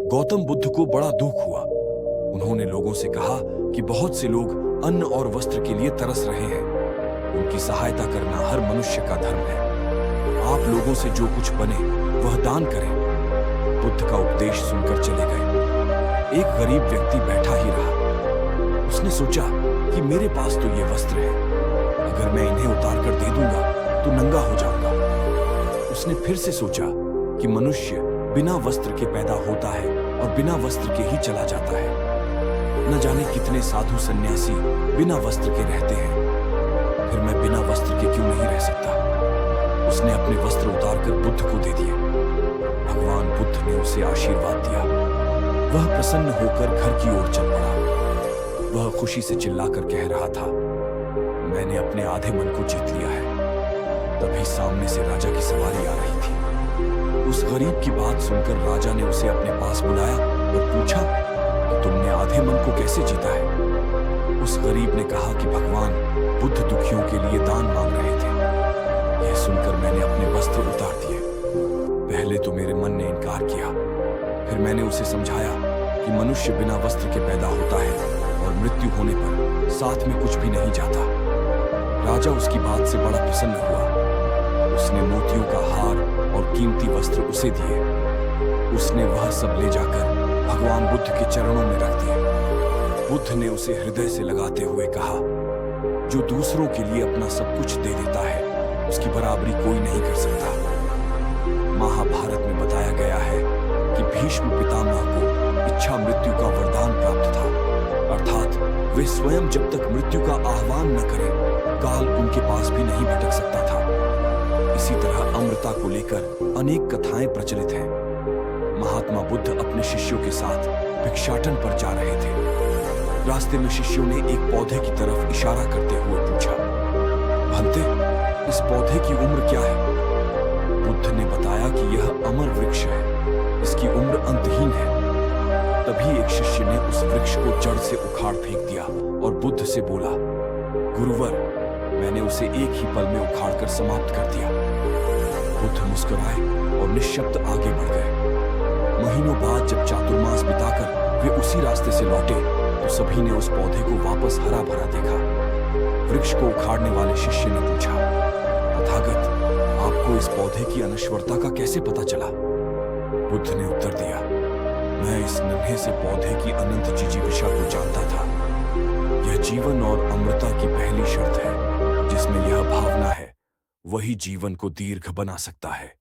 गौतम बुद्ध को बड़ा दुख हुआ। उन्होंने लोगों से कहा कि बहुत से लोग अन्न और वस्त्र के लिए तरस रहे हैं। उनकी सहायता करना हर मनुष्य का धर्म है। आप लोगों से जो कुछ बने वह दान करें। बुद्ध का उपदेश सुनकर चले गए। एक गरीब व्यक्ति बैठा ही रहा। उसने सोचा कि मेरे पास तो ये वस्त्र है, अगर मैं इन्हें उतार कर दे दूंगा तो नंगा हो जाऊंगा। उसने फिर से सोचा कि मनुष्य बिना वस्त्र के पैदा होता है और बिना वस्त्र के ही चला जाता है। न जाने कितने साधु सन्यासी बिना वस्त्र के रहते हैं, फिर मैं बिना वस्त्र के क्यों नहीं रह सकता। उसने अपने वस्त्र उतारकर बुद्ध को दे दिए। भगवान बुद्ध ने उसे आशीर्वाद दिया। वह प्रसन्न होकर घर की ओर चल पड़ा। वह खुशी से चिल्लाकर कह रहा था, मैंने अपने आधे मन को जीत लिया है। तभी सामने से राजा की सवारी आ रही थी। उस गरीब की बात सुनकर राजा ने उसे अपने पास बुलाया और पूछा कि तुमने आधे मन को कैसे जीता है। उस गरीब ने कहा कि भगवान बुद्ध दुखियों के लिए दान मांग रहे थे। यह सुनकर मैंने अपने वस्त्र उतार दिए। पहले तो मेरे मन ने इनकार किया, फिर मैंने उसे समझाया कि मनुष्य बिना वस्त्र के पैदा होता है और मृत्यु होने पर साथ में कुछ भी नहीं जाता। राजा उसकी बात से बड़ा प्रसन्न हुआ। उसने मोतियों का हार और कीमती वस्त्र उसे दिए। उसने वह सब ले जाकर भगवान बुद्ध के चरणों में रख दिए। बुद्ध ने उसे हृदय से लगाते हुए कहा, जो दूसरों के लिए अपना सब कुछ दे देता है उसकी बराबरी कोई नहीं कर सकता। महाभारत में बताया गया है कि भीष्म पितामह को इच्छा मृत्यु का वरदान प्राप्त था, अर्थात वे स्वयं जब तक मृत्यु का आह्वान न करें काल उनके पास भी नहीं भटक सकता था। इसी तरह अमृता को लेकर अनेक कथाएं प्रचलित हैं। महात्मा बुद्ध अपने शिष्यों के साथ भिक्षाटन पर जा रहे थे। रास्ते में शिष्यों ने एक पौधे की तरफ इशारा करते हुए पूछा, भंते, इस पौधे की उम्र क्या है? बुद्ध ने बताया कि यह अमर वृक्ष है, इसकी उम्र अंतहीन है। तभी एक शिष्य ने उस वृक्ष को जड़ से उखाड़ फेंक दिया और बुद्ध से बोला, गुरुवर, मैंने उसे एक ही पल में उखाड़कर समाप्त कर दिया। बुद्ध मुस्कुराए और निश्शब्द आगे बढ़ गए। महीनों बाद जब चातुर्मास बिताकर वे उसी रास्ते से लौटे तो सभी ने उस पौधे को वापस हरा भरा देखा। वृक्ष को उखाड़ने वाले शिष्य ने पूछा, तथागत, आपको इस पौधे की अनश्वरता का कैसे पता चला? बुद्ध ने उत्तर दिया, मैं इस नन्हे से पौधे की अनंत जिजीविषा को जानता था। यह जीवन और अमृता की पहली शर्त है। जिसमें यह भावना है वही जीवन को दीर्घ बना सकता है।